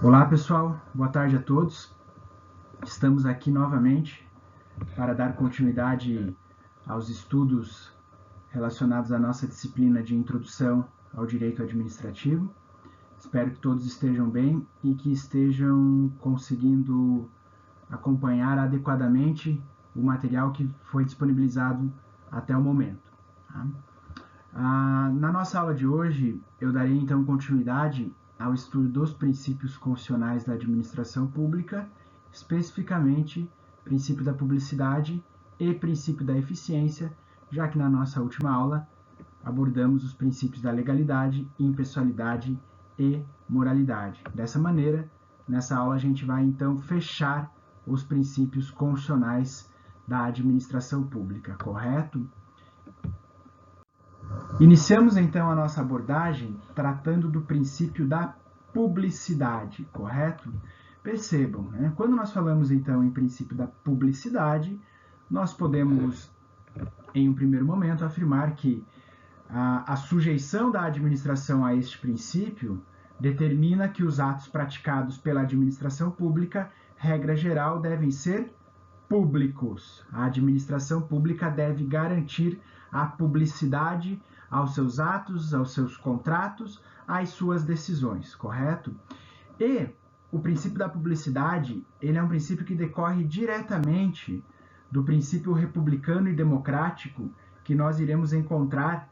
Olá pessoal, boa tarde a todos. Estamos aqui novamente para dar continuidade aos estudos relacionados à nossa disciplina de Introdução ao Direito Administrativo. Espero que todos estejam bem e que estejam conseguindo acompanhar adequadamente o material que foi disponibilizado até o momento. Na nossa aula de hoje, eu darei então continuidade ao estudo dos princípios constitucionais da administração pública, especificamente princípio da publicidade e princípio da eficiência, já que na nossa última aula abordamos os princípios da legalidade, impessoalidade e moralidade. Dessa maneira, nessa aula a gente vai então fechar os princípios constitucionais da administração pública, correto? Iniciamos então a nossa abordagem tratando do princípio da publicidade, correto? Percebam, né? Quando nós falamos então em princípio da publicidade, nós podemos, em um primeiro momento, afirmar que a sujeição da administração a este princípio determina que os atos praticados pela administração pública, regra geral, devem ser públicos. A administração pública deve garantir a publicidade aos seus atos, aos seus contratos, às suas decisões, correto? E o princípio da publicidade, ele é um princípio que decorre diretamente do princípio republicano e democrático que nós iremos encontrar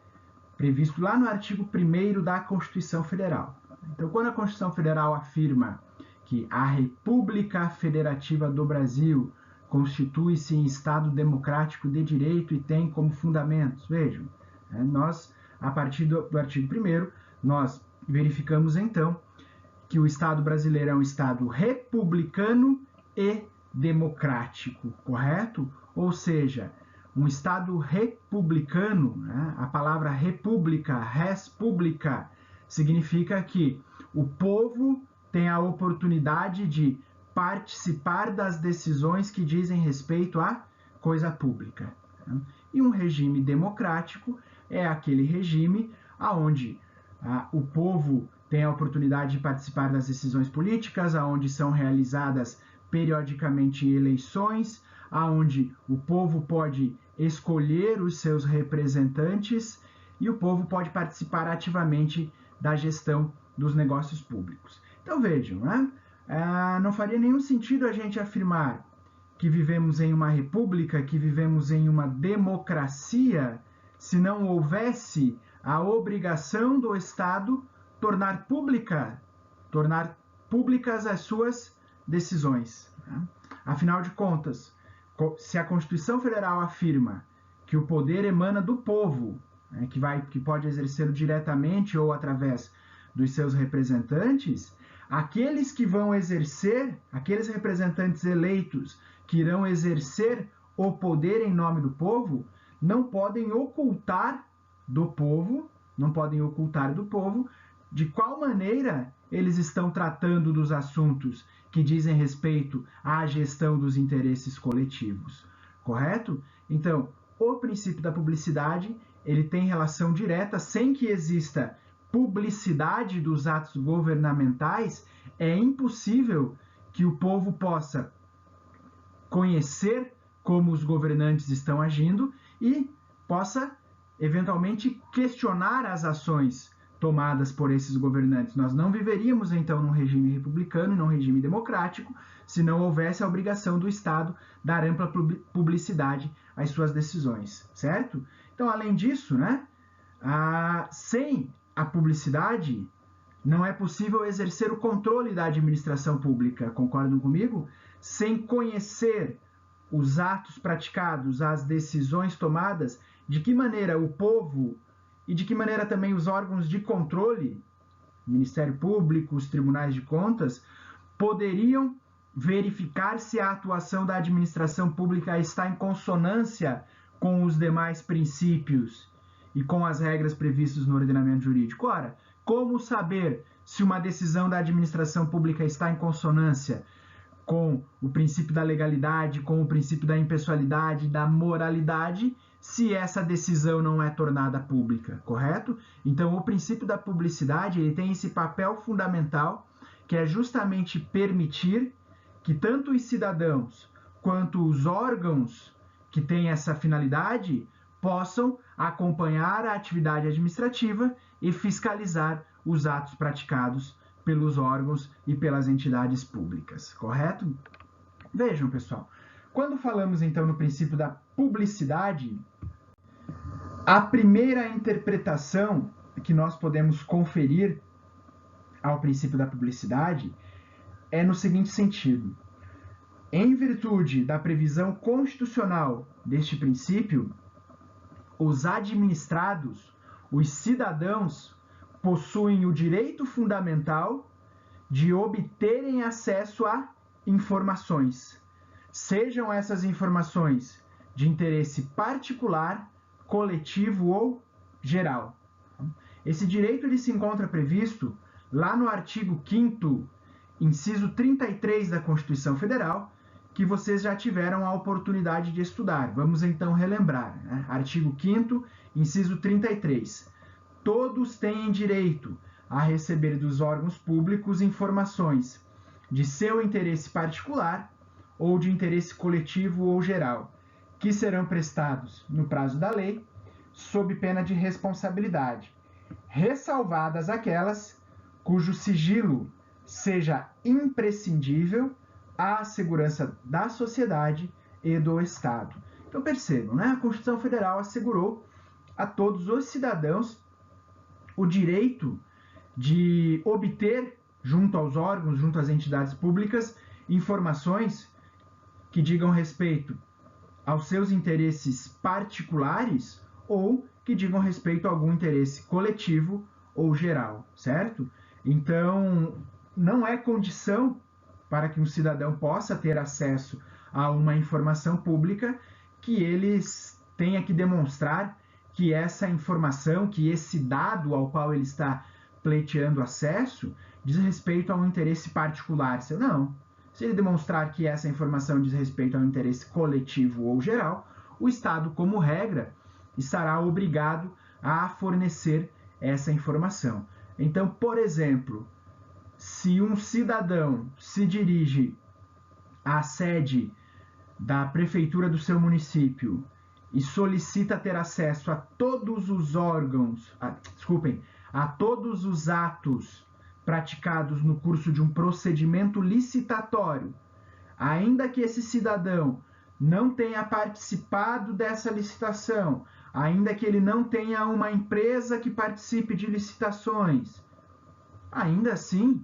previsto lá no artigo 1º da Constituição Federal. Então, quando a Constituição Federal afirma que a República Federativa do Brasil constitui-se em Estado democrático de direito e tem como fundamentos, vejam, nós, a partir do artigo 1º, nós verificamos então que o Estado brasileiro é um Estado republicano e democrático, correto? Ou seja, um Estado republicano, né? A palavra república, res publica, significa que o povo tem a oportunidade de participar das decisões que dizem respeito à coisa pública. E um regime democrático é aquele regime onde o povo tem a oportunidade de participar das decisões políticas, onde são realizadas periodicamente eleições, onde o povo pode escolher os seus representantes e o povo pode participar ativamente da gestão dos negócios públicos. Então vejam, né? Não faria nenhum sentido a gente afirmar que vivemos em uma república, que vivemos em uma democracia, se não houvesse a obrigação do Estado tornar públicas as suas decisões. Né? Afinal de contas, se a Constituição Federal afirma que o poder emana do povo, né, que pode exercê-lo diretamente ou através dos seus representantes, aqueles que vão exercer, aqueles representantes eleitos que irão exercer o poder em nome do povo, não podem ocultar do povo de qual maneira eles estão tratando dos assuntos que dizem respeito à gestão dos interesses coletivos, correto? Então, o princípio da publicidade, ele tem relação direta, sem que exista publicidade dos atos governamentais, é impossível que o povo possa conhecer como os governantes estão agindo e possa, eventualmente, questionar as ações tomadas por esses governantes. Nós não viveríamos, então, num regime republicano, num regime democrático, se não houvesse a obrigação do Estado dar ampla publicidade às suas decisões, certo? Então, além disso, né, sem a publicidade, não é possível exercer o controle da administração pública, concordam comigo? Sem conhecer os atos praticados, as decisões tomadas, de que maneira o povo e de que maneira também os órgãos de controle, Ministério Público, os tribunais de contas, poderiam verificar se a atuação da administração pública está em consonância com os demais princípios e com as regras previstas no ordenamento jurídico. Ora, como saber se uma decisão da administração pública está em consonância com o princípio da legalidade, com o princípio da impessoalidade, da moralidade, se essa decisão não é tornada pública, correto? Então, o princípio da publicidade ele tem esse papel fundamental que é justamente permitir que tanto os cidadãos quanto os órgãos que têm essa finalidade possam acompanhar a atividade administrativa e fiscalizar os atos praticados pelos órgãos e pelas entidades públicas, correto? Vejam, pessoal, quando falamos então no princípio da publicidade, a primeira interpretação que nós podemos conferir ao princípio da publicidade é no seguinte sentido: em virtude da previsão constitucional deste princípio, os administrados, os cidadãos, possuem o direito fundamental de obterem acesso a informações, sejam essas informações de interesse particular, coletivo ou geral. Esse direito ele se encontra previsto lá no artigo 5º, inciso 33 da Constituição Federal, que vocês já tiveram a oportunidade de estudar. Vamos então relembrar, né? Artigo 5º, inciso 33. Todos têm direito a receber dos órgãos públicos informações de seu interesse particular ou de interesse coletivo ou geral, que serão prestados no prazo da lei, sob pena de responsabilidade, ressalvadas aquelas cujo sigilo seja imprescindível à segurança da sociedade e do Estado. Então percebam, né? A Constituição Federal assegurou a todos os cidadãos o direito de obter, junto aos órgãos, junto às entidades públicas, informações que digam respeito aos seus interesses particulares ou que digam respeito a algum interesse coletivo ou geral, certo? Então, não é condição para que um cidadão possa ter acesso a uma informação pública que ele tenha que demonstrar que essa informação, que esse dado ao qual ele está pleiteando acesso, diz respeito a um interesse particular. Não. Se ele demonstrar que essa informação diz respeito a um interesse coletivo ou geral, o Estado, como regra, estará obrigado a fornecer essa informação. Então, por exemplo, se um cidadão se dirige à sede da prefeitura do seu município e solicita ter acesso a todos os órgãos, a todos os atos praticados no curso de um procedimento licitatório, ainda que esse cidadão não tenha participado dessa licitação, ainda que ele não tenha uma empresa que participe de licitações, ainda assim,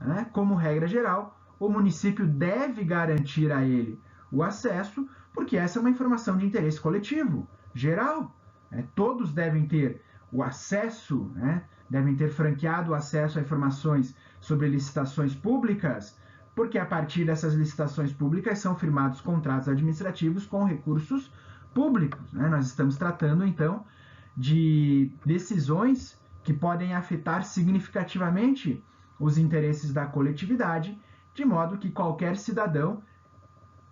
né, como regra geral, o município deve garantir a ele o acesso, porque essa é uma informação de interesse coletivo, geral. Todos devem ter o acesso, devem ter franqueado o acesso a informações sobre licitações públicas, porque a partir dessas licitações públicas são firmados contratos administrativos com recursos públicos. Nós estamos tratando, então, de decisões que podem afetar significativamente os interesses da coletividade, de modo que qualquer cidadão,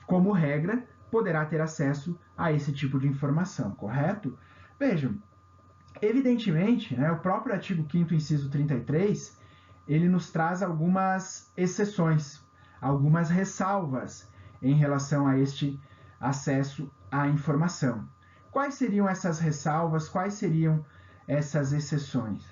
como regra, poderá ter acesso a esse tipo de informação, correto? Vejam, evidentemente, o próprio artigo 5º, inciso 33, ele nos traz algumas exceções, algumas ressalvas em relação a este acesso à informação. Quais seriam essas ressalvas? Quais seriam essas exceções?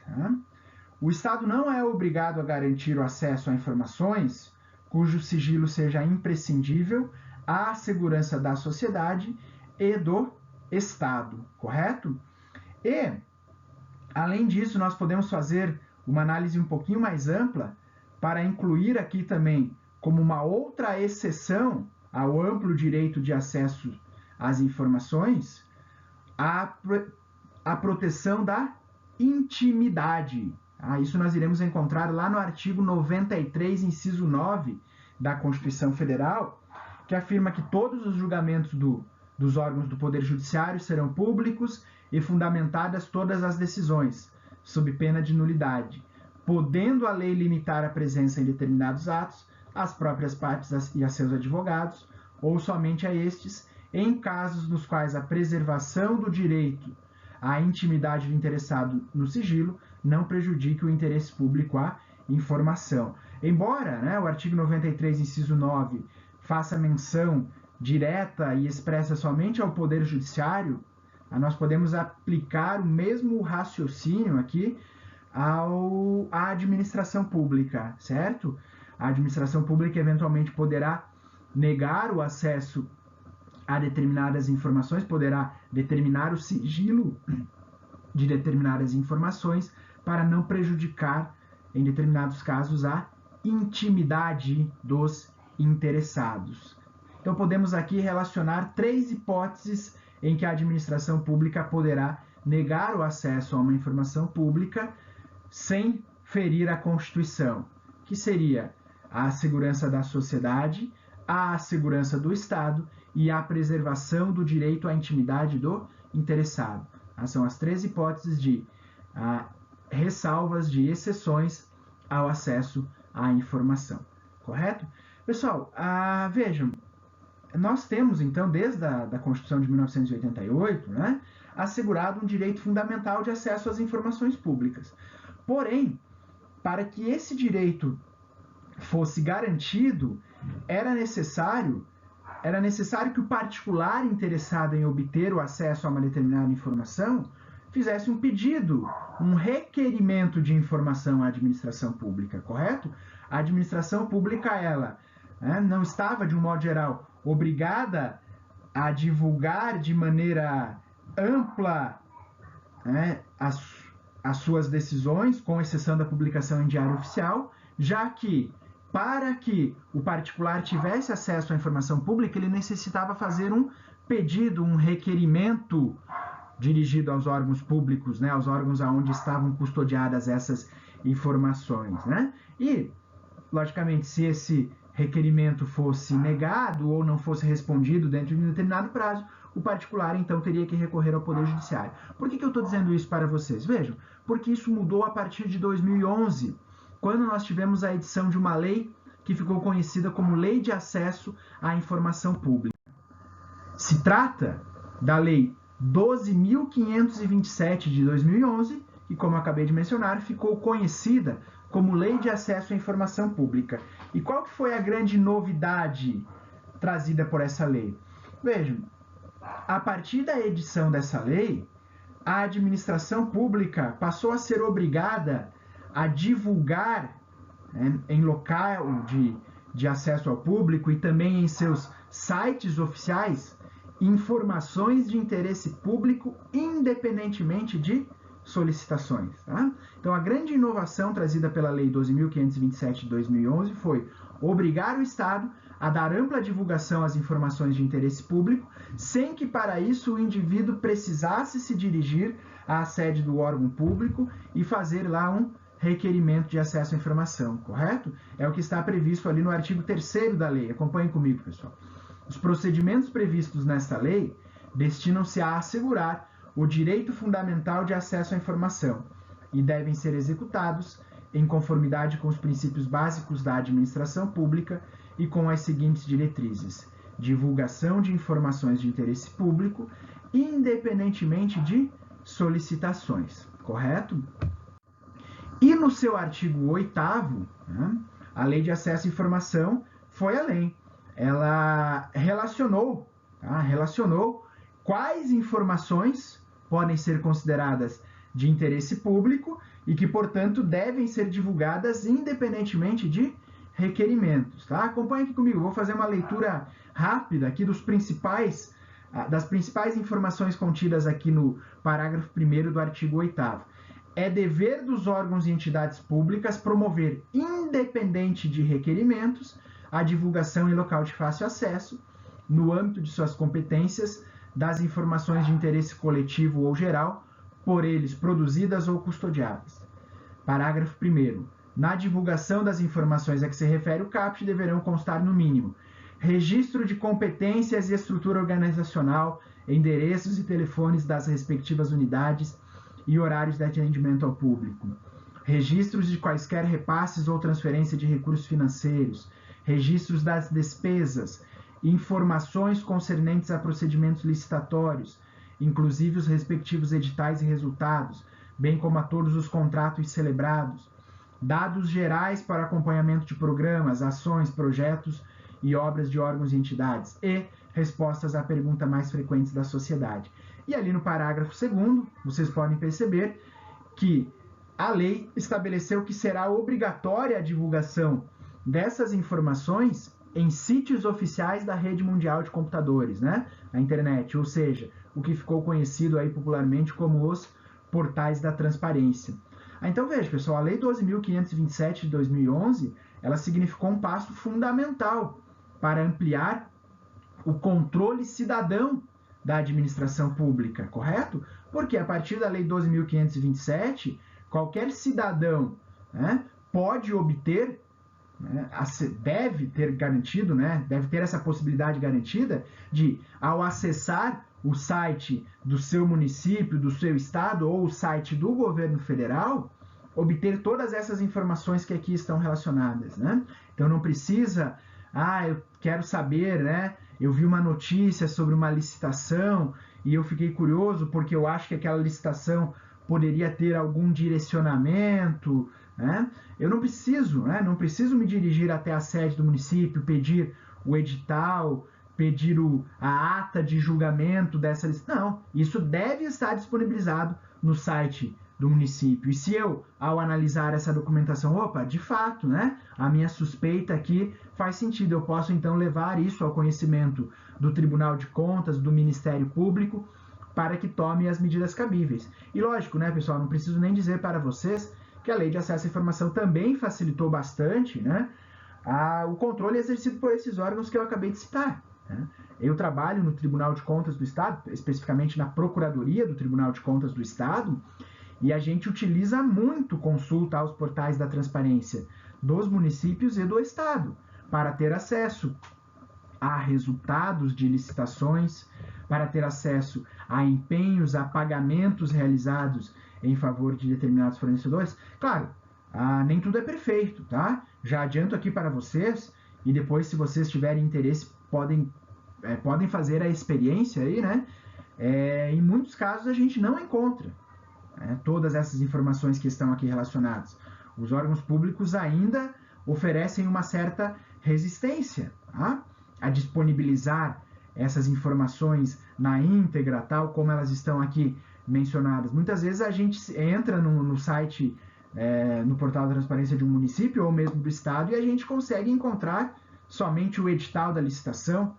O Estado não é obrigado a garantir o acesso a informações cujo sigilo seja imprescindível à segurança da sociedade e do Estado, correto? E, além disso, nós podemos fazer uma análise um pouquinho mais ampla para incluir aqui também, como uma outra exceção ao amplo direito de acesso às informações, a proteção da intimidade. Isso nós iremos encontrar lá no artigo 93, inciso 9 da Constituição Federal, que afirma que todos os julgamentos dos órgãos do Poder Judiciário serão públicos e fundamentadas todas as decisões, sob pena de nulidade, podendo a lei limitar a presença em determinados atos às próprias partes e a seus advogados, ou somente a estes, em casos nos quais a preservação do direito à intimidade do interessado no sigilo não prejudique o interesse público à informação. Embora, né, o artigo 93, inciso 9, faça menção direta e expressa somente ao Poder Judiciário, nós podemos aplicar o mesmo raciocínio aqui à administração pública, certo? A administração pública eventualmente poderá negar o acesso a determinadas informações, poderá determinar o sigilo de determinadas informações para não prejudicar, em determinados casos, a intimidade dos interessados. Então, podemos aqui relacionar 3 hipóteses em que a administração pública poderá negar o acesso a uma informação pública sem ferir a Constituição, que seria a segurança da sociedade, a segurança do Estado e a preservação do direito à intimidade do interessado. São as 3 hipóteses de ressalvas, de exceções ao acesso à informação, correto? Pessoal, vejam, nós temos, então, desde a Constituição de 1988, né, assegurado um direito fundamental de acesso às informações públicas. Porém, para que esse direito fosse garantido, era necessário que o particular interessado em obter o acesso a uma determinada informação fizesse um pedido, um requerimento de informação à administração pública, correto? A administração pública, ela não estava, de um modo geral, obrigada a divulgar de maneira ampla as suas decisões, com exceção da publicação em diário oficial, já que, para que o particular tivesse acesso à informação pública, ele necessitava fazer um pedido, um requerimento dirigido aos órgãos públicos, né, aos órgãos onde estavam custodiadas essas informações, né? E, logicamente, se esse requerimento fosse negado ou não fosse respondido dentro de um determinado prazo, o particular, então, teria que recorrer ao Poder Judiciário. Por que eu estou dizendo isso para vocês? Vejam, porque isso mudou a partir de 2011, quando nós tivemos a edição de uma lei que ficou conhecida como Lei de Acesso à Informação Pública. Se trata da Lei 12.527 de 2011, que, como eu acabei de mencionar, ficou conhecida como Lei de Acesso à Informação Pública. E qual que foi a grande novidade trazida por essa lei? Vejam, a partir da edição dessa lei, a administração pública passou a ser obrigada a divulgar, em local de acesso ao público e também em seus sites oficiais, informações de interesse público independentemente de solicitações. Tá? Então, a grande inovação trazida pela Lei 12.527 de 2011 foi obrigar o Estado a dar ampla divulgação às informações de interesse público, sem que para isso o indivíduo precisasse se dirigir à sede do órgão público e fazer lá um requerimento de acesso à informação, correto? É o que está previsto ali no artigo 3º da lei. Acompanhem comigo, pessoal. Os procedimentos previstos nesta lei destinam-se a assegurar o direito fundamental de acesso à informação e devem ser executados em conformidade com os princípios básicos da administração pública e com as seguintes diretrizes: divulgação de informações de interesse público, independentemente de solicitações, correto? E no seu artigo 8º, a Lei de Acesso à Informação foi além. Ela relacionou quais informações podem ser consideradas de interesse público e que, portanto, devem ser divulgadas independentemente de requerimentos. Tá? Acompanhe aqui comigo, vou fazer uma leitura rápida aqui das principais informações contidas aqui no parágrafo 1º do artigo 8º. É dever dos órgãos e entidades públicas promover, independente de requerimentos, a divulgação em local de fácil acesso, no âmbito de suas competências, das informações de interesse coletivo ou geral, por eles produzidas ou custodiadas. Parágrafo 1º. Na divulgação das informações a que se refere o caput, deverão constar, no mínimo, registro de competências e estrutura organizacional, endereços e telefones das respectivas unidades e horários de atendimento ao público, registros de quaisquer repasses ou transferência de recursos financeiros, registros das despesas, informações concernentes a procedimentos licitatórios, inclusive os respectivos editais e resultados, bem como a todos os contratos celebrados, dados gerais para acompanhamento de programas, ações, projetos e obras de órgãos e entidades, e respostas à pergunta mais frequentes da sociedade. E ali no parágrafo 2º, vocês podem perceber que a lei estabeleceu que será obrigatória a divulgação dessas informações em sítios oficiais da rede mundial de computadores, né? A internet, ou seja, o que ficou conhecido aí popularmente como os portais da transparência. Então veja, pessoal, a Lei 12.527 de 2011, ela significou um passo fundamental para ampliar o controle cidadão da administração pública, correto? Porque a partir da Lei 12.527, qualquer cidadão, né, pode obter, né, deve ter garantido, né, deve ter essa possibilidade garantida de, ao acessar o site do seu município, do seu estado ou o site do governo federal, obter todas essas informações que aqui estão relacionadas, né? Então não precisa, eu quero saber, né? Eu vi uma notícia sobre uma licitação e eu fiquei curioso porque eu acho que aquela licitação poderia ter algum direcionamento, né? Eu não preciso, né? Não preciso me dirigir até a sede do município, pedir o edital, pedir a ata de julgamento dessa licitação. Não, isso deve estar disponibilizado no site do município. E se eu, ao analisar essa documentação, de fato, né, a minha suspeita aqui faz sentido, eu posso então levar isso ao conhecimento do Tribunal de Contas, do Ministério Público, para que tome as medidas cabíveis. E lógico, né, pessoal, não preciso nem dizer para vocês que a Lei de Acesso à Informação também facilitou bastante, né, o controle exercido por esses órgãos que eu acabei de citar. Né? Eu trabalho no Tribunal de Contas do Estado, especificamente na Procuradoria do Tribunal de Contas do Estado, e a gente utiliza muito consulta aos portais da transparência dos municípios e do Estado para ter acesso a resultados de licitações, para ter acesso a empenhos, a pagamentos realizados em favor de determinados fornecedores. Claro, nem tudo é perfeito, tá? Já adianto aqui para vocês, e depois, se vocês tiverem interesse, podem fazer a experiência aí, né? Em muitos casos a gente não encontra todas essas informações que estão aqui relacionadas. Os órgãos públicos ainda oferecem uma certa resistência, tá, a disponibilizar essas informações na íntegra, tal como elas estão aqui mencionadas. Muitas vezes a gente entra no site, no portal da transparência de um município ou mesmo do estado e a gente consegue encontrar somente o edital da licitação,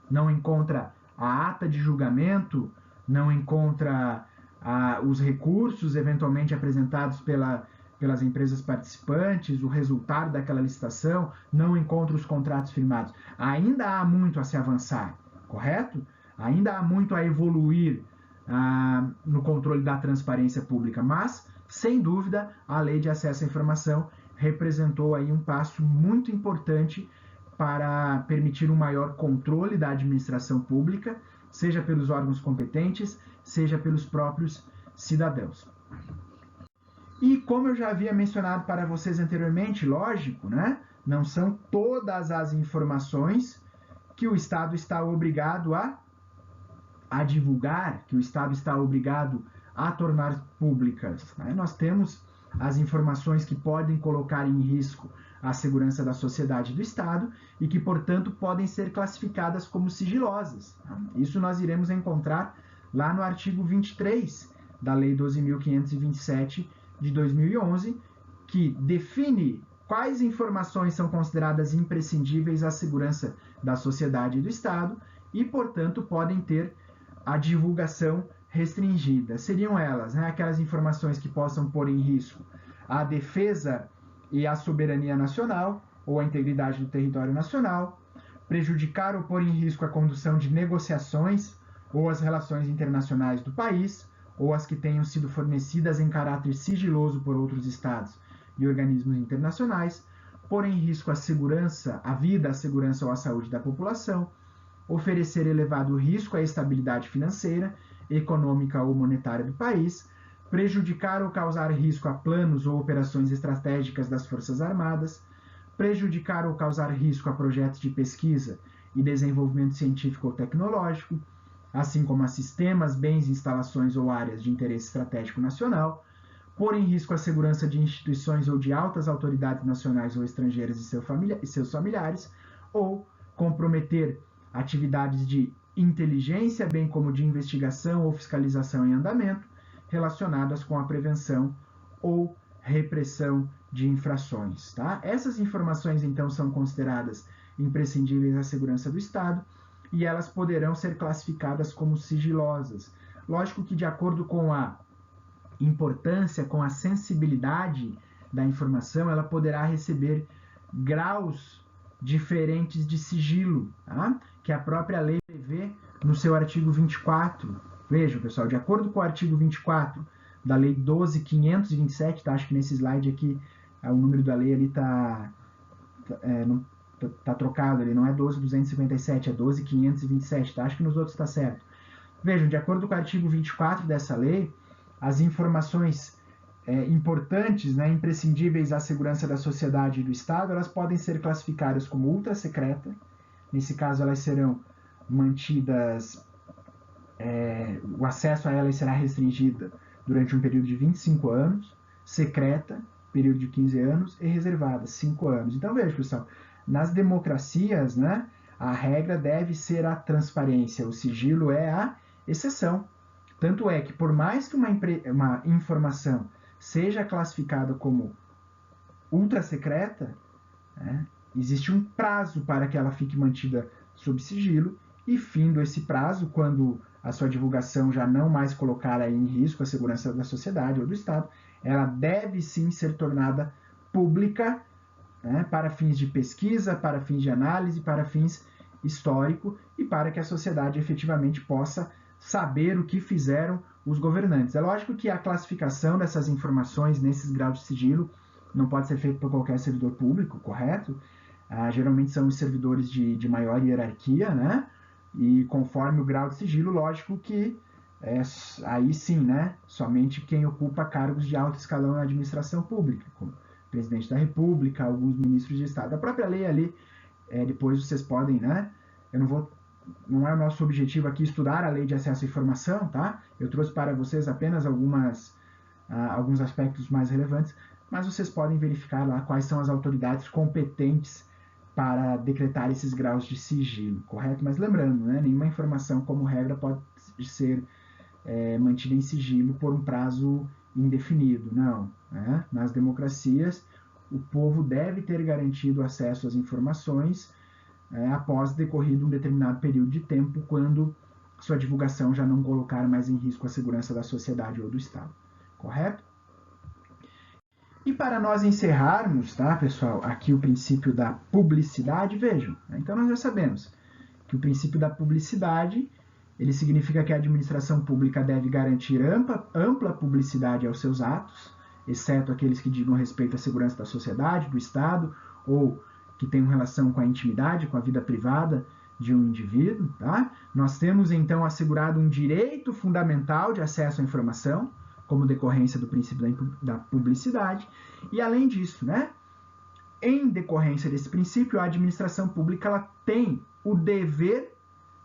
não encontra a ata de julgamento, não encontra os recursos eventualmente apresentados pelas empresas participantes, o resultado daquela licitação, não encontra os contratos firmados. Ainda há muito a se avançar, correto? Ainda há muito a evoluir no controle da transparência pública, mas, sem dúvida, a Lei de Acesso à Informação representou aí um passo muito importante para permitir um maior controle da administração pública, seja pelos órgãos competentes, seja pelos próprios cidadãos. E como eu já havia mencionado para vocês anteriormente, lógico, né? Não são todas as informações que o Estado está obrigado a divulgar, que o Estado está obrigado a tornar públicas, né? Nós temos as informações que podem colocar em risco a segurança da sociedade e do Estado e que, portanto, podem ser classificadas como sigilosas. Isso nós iremos encontrar lá no artigo 23 da Lei 12.527 de 2011, que define quais informações são consideradas imprescindíveis à segurança da sociedade e do Estado e, portanto, podem ter a divulgação restringida. Seriam elas, né, aquelas informações que possam pôr em risco a defesa e a soberania nacional ou a integridade do território nacional, prejudicar ou pôr em risco a condução de negociações ou as relações internacionais do país, ou as que tenham sido fornecidas em caráter sigiloso por outros estados e organismos internacionais, pôr em risco a segurança, a vida, a segurança ou a saúde da população, oferecer elevado risco à estabilidade financeira, econômica ou monetária do país, prejudicar ou causar risco a planos ou operações estratégicas das Forças Armadas, prejudicar ou causar risco a projetos de pesquisa e desenvolvimento científico ou tecnológico, assim como a sistemas, bens, instalações ou áreas de interesse estratégico nacional, pôr em risco a segurança de instituições ou de altas autoridades nacionais ou estrangeiras e seus familiares, ou comprometer atividades de inteligência, bem como de investigação ou fiscalização em andamento, relacionadas com a prevenção ou repressão de infrações. Tá? Essas informações, então, são consideradas imprescindíveis à segurança do Estado e elas poderão ser classificadas como sigilosas. Lógico que, de acordo com a importância, com a sensibilidade da informação, ela poderá receber graus diferentes de sigilo, tá? Que a própria lei prevê no seu artigo 24. Vejam, pessoal, de acordo com o artigo 24 da Lei 12.527, tá? Acho que nesse slide aqui o número da lei ali tá trocado, ele não é 12.257, é 12.527, tá? Acho que nos outros está certo. Vejam, de acordo com o artigo 24 dessa lei, as informações importantes, né, imprescindíveis à segurança da sociedade e do Estado, elas podem ser classificadas como ultra secreta. Nesse caso, elas serão mantidas, o acesso a elas será restringido durante um período de 25 anos, secreta, período de 15 anos, e reservada, 5 anos. Então, veja, pessoal, nas democracias, né, a regra deve ser a transparência, o sigilo é a exceção. Tanto é que, por mais que uma informação seja classificada como ultra secreta, né, existe um prazo para que ela fique mantida sob sigilo, e findo esse prazo, quando a sua divulgação já não mais colocar em risco a segurança da sociedade ou do Estado, ela deve sim ser tornada pública, né, para fins de pesquisa, para fins de análise, para fins históricos e para que a sociedade efetivamente possa saber o que fizeram os governantes. É lógico que a classificação dessas informações nesses graus de sigilo não pode ser feita por qualquer servidor público, correto? Geralmente são os servidores de maior hierarquia, né? E conforme o grau de sigilo, lógico que aí sim, né? Somente quem ocupa cargos de alto escalão na administração pública, como presidente da República, alguns ministros de Estado. A própria lei ali, depois vocês podem, né? Não é o nosso objetivo aqui estudar a lei de acesso à informação, tá? Eu trouxe para vocês apenas alguns aspectos mais relevantes, mas vocês podem verificar lá quais são as autoridades competentes para decretar esses graus de sigilo, correto? Mas lembrando, né, nenhuma informação, como regra, pode ser mantida em sigilo por um prazo indefinido, não. Né? Nas democracias, o povo deve ter garantido acesso às informações após decorrido um determinado período de tempo, quando sua divulgação já não colocar mais em risco a segurança da sociedade ou do Estado. Correto? E para nós encerrarmos, tá, pessoal, aqui o princípio da publicidade, vejam, então nós já sabemos que o princípio da publicidade, ele significa que a administração pública deve garantir ampla publicidade aos seus atos, exceto aqueles que digam respeito à segurança da sociedade, do Estado, ou que tenham relação com a intimidade, com a vida privada de um indivíduo. Tá? Nós temos, então, assegurado um direito fundamental de acesso à informação, como decorrência do princípio da publicidade, e, além disso, né, em decorrência desse princípio, a administração pública ela tem o dever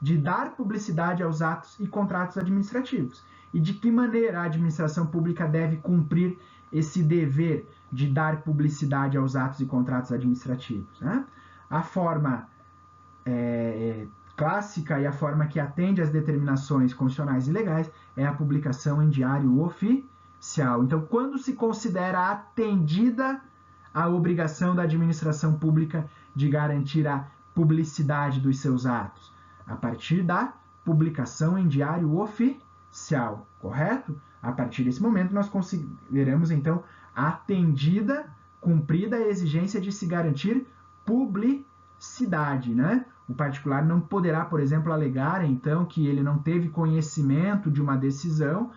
de dar publicidade aos atos e contratos administrativos. E de que maneira a administração pública deve cumprir esse dever de dar publicidade aos atos e contratos administrativos? Né? A forma clássica e a forma que atende às determinações constitucionais e legais é a publicação em diário oficial. Então, quando se considera atendida a obrigação da administração pública de garantir a publicidade dos seus atos? A partir da publicação em diário oficial, correto? A partir desse momento, nós consideramos, então, atendida, cumprida a exigência de se garantir publicidade, né? O particular não poderá, por exemplo, alegar, então, que ele não teve conhecimento de uma decisão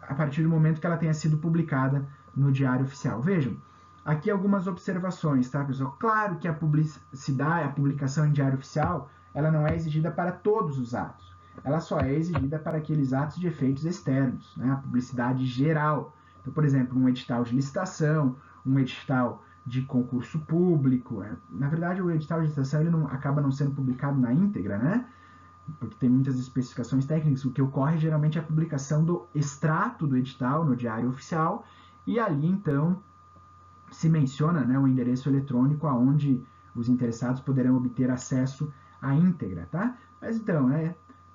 a partir do momento que ela tenha sido publicada no Diário Oficial. Vejam, aqui algumas observações, tá, pessoal? Claro que a publicidade, a publicação em Diário Oficial, ela não é exigida para todos os atos. Ela só é exigida para aqueles atos de efeitos externos, né? A publicidade geral. Então, por exemplo, um edital de licitação, um edital de concurso público. Na verdade, o edital de licitação ele acaba não sendo publicado na íntegra, né? porque tem muitas especificações técnicas. O que ocorre geralmente é a publicação do extrato do edital no Diário Oficial, e ali então se menciona, né, o endereço eletrônico aonde os interessados poderão obter acesso à íntegra, tá? Mas então,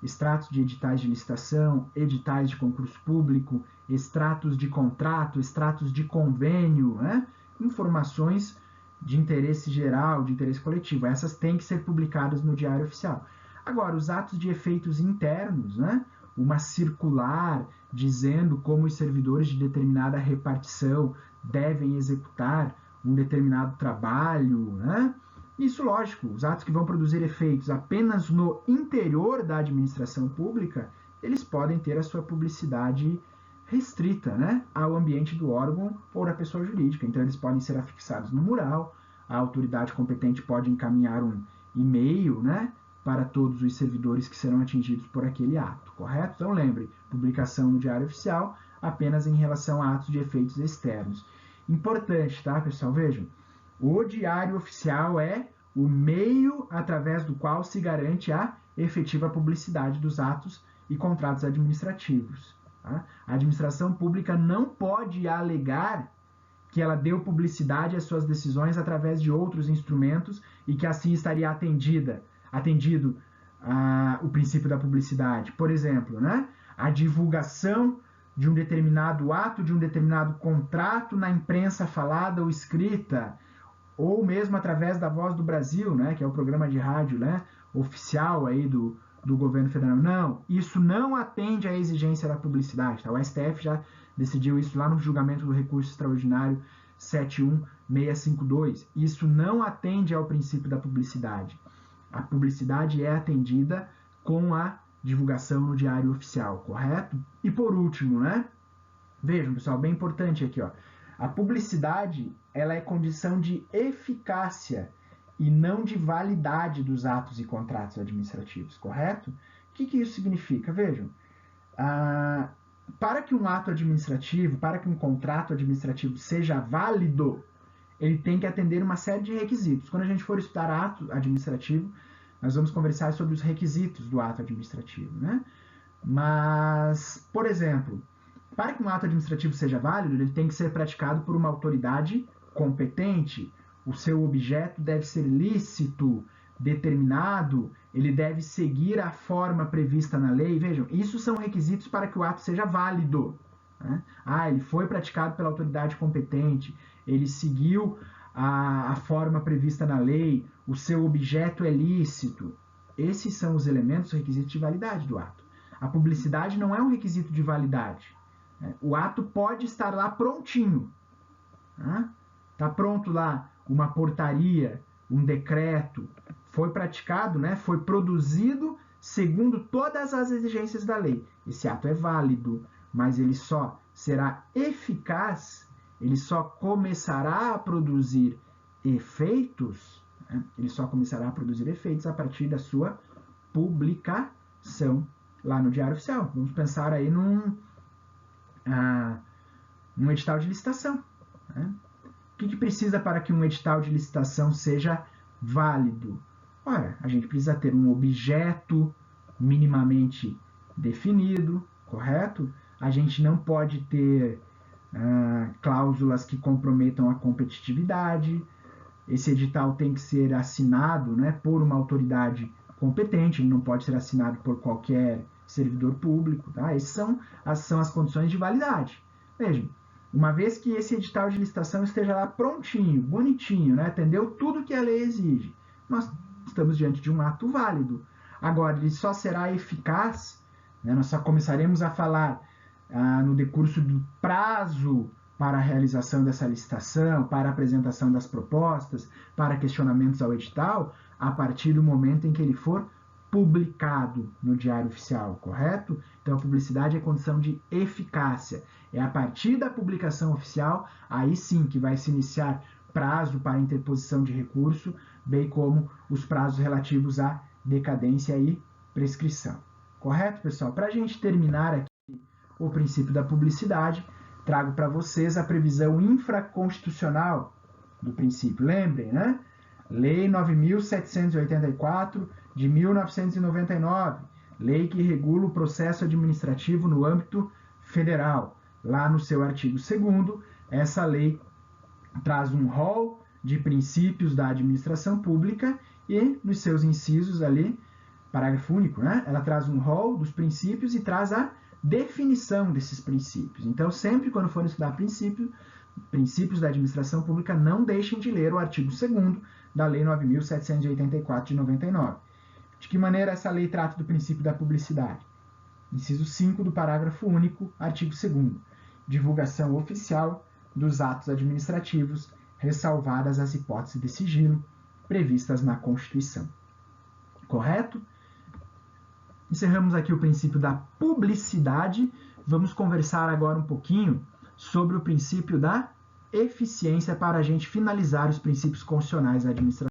extratos de editais de licitação, editais de concurso público, extratos de contrato, extratos de convênio, né? Informações de interesse geral, de interesse coletivo. Essas têm que ser publicadas no Diário Oficial. Agora, os atos de efeitos internos, né? Uma circular dizendo como os servidores de determinada repartição devem executar um determinado trabalho, né? Isso, lógico, os atos que vão produzir efeitos apenas no interior da administração pública, eles podem ter a sua publicidade restrita, né, ao ambiente do órgão ou da pessoa jurídica. Então, eles podem ser afixados no mural, a autoridade competente pode encaminhar um e-mail, né, para todos os servidores que serão atingidos por aquele ato, correto? Então, lembre, publicação no Diário Oficial apenas em relação a atos de efeitos externos. Importante, tá, pessoal? Vejam, o Diário Oficial é o meio através do qual se garante a efetiva publicidade dos atos e contratos administrativos. Tá? A administração pública não pode alegar que ela deu publicidade às suas decisões através de outros instrumentos e que assim estaria atendido o princípio da publicidade. Por exemplo, né? A divulgação de um determinado ato, de um determinado contrato na imprensa falada ou escrita, ou mesmo através da Voz do Brasil, né, que é o programa de rádio, né, oficial aí do governo federal. Não, isso não atende à exigência da publicidade. Tá? O STF já decidiu isso lá no julgamento do recurso extraordinário 71652. Isso não atende ao princípio da publicidade. A publicidade é atendida com a divulgação no Diário Oficial, correto? E por último, né? Vejam, pessoal, bem importante aqui, ó. A publicidade, ela é condição de eficácia e não de validade dos atos e contratos administrativos, correto? O que isso significa? Vejam, para que um ato administrativo, para que um contrato administrativo seja válido, ele tem que atender uma série de requisitos. Quando a gente for estudar ato administrativo, nós vamos conversar sobre os requisitos do ato administrativo, né? Mas, por exemplo, para que um ato administrativo seja válido, ele tem que ser praticado por uma autoridade competente, o seu objeto deve ser lícito, determinado, ele deve seguir a forma prevista na lei. Vejam, isso são requisitos para que o ato seja válido. Né? Ele foi praticado pela autoridade competente, ele seguiu a forma prevista na lei, o seu objeto é lícito. Esses são os elementos, os requisitos de validade do ato. A publicidade não é um requisito de validade. O ato pode estar lá prontinho. Está pronto lá uma portaria, um decreto, foi praticado, né? Foi produzido segundo todas as exigências da lei. Esse ato é válido, mas ele só será eficaz, ele só começará a produzir efeitos, né? Ele só começará a produzir efeitos a partir da sua publicação lá no Diário Oficial. Vamos pensar aí num edital de licitação. Né? O que precisa para que um edital de licitação seja válido? Ora, a gente precisa ter um objeto minimamente definido, correto? A gente não pode ter cláusulas que comprometam a competitividade. Esse edital tem que ser assinado, né, por uma autoridade competente, ele não pode ser assinado por qualquer servidor público. Tá? Essas são as condições de validade. Vejam, uma vez que esse edital de licitação esteja lá prontinho, bonitinho, né, atendeu tudo que a lei exige, nós estamos diante de um ato válido. Agora, ele só será eficaz, né, nós só começaremos a falar no decurso do prazo para a realização dessa licitação, para a apresentação das propostas, para questionamentos ao edital, a partir do momento em que ele for publicado no Diário Oficial, correto? Então, a publicidade é condição de eficácia. É a partir da publicação oficial, aí sim que vai se iniciar prazo para interposição de recurso, bem como os prazos relativos à decadência e prescrição. Correto, pessoal? Para a gente terminar aqui o princípio da publicidade, trago para vocês a previsão infraconstitucional do princípio. Lembrem, né? Lei 9.784, de 1999, lei que regula o processo administrativo no âmbito federal. Lá no seu artigo 2º, essa lei traz um rol de princípios da administração pública e, nos seus incisos ali, parágrafo único, né? Ela traz um rol dos princípios e traz a definição desses princípios. Então, sempre quando for estudar princípios da administração pública, não deixem de ler o artigo 2º da Lei 9.784 de 99. De que maneira essa lei trata do princípio da publicidade? Inciso 5 do parágrafo único, artigo 2º. Divulgação oficial dos atos administrativos, ressalvadas as hipóteses de sigilo previstas na Constituição. Correto? Encerramos aqui o princípio da publicidade. Vamos conversar agora um pouquinho sobre o princípio da eficiência para a gente finalizar os princípios constitucionais da administração.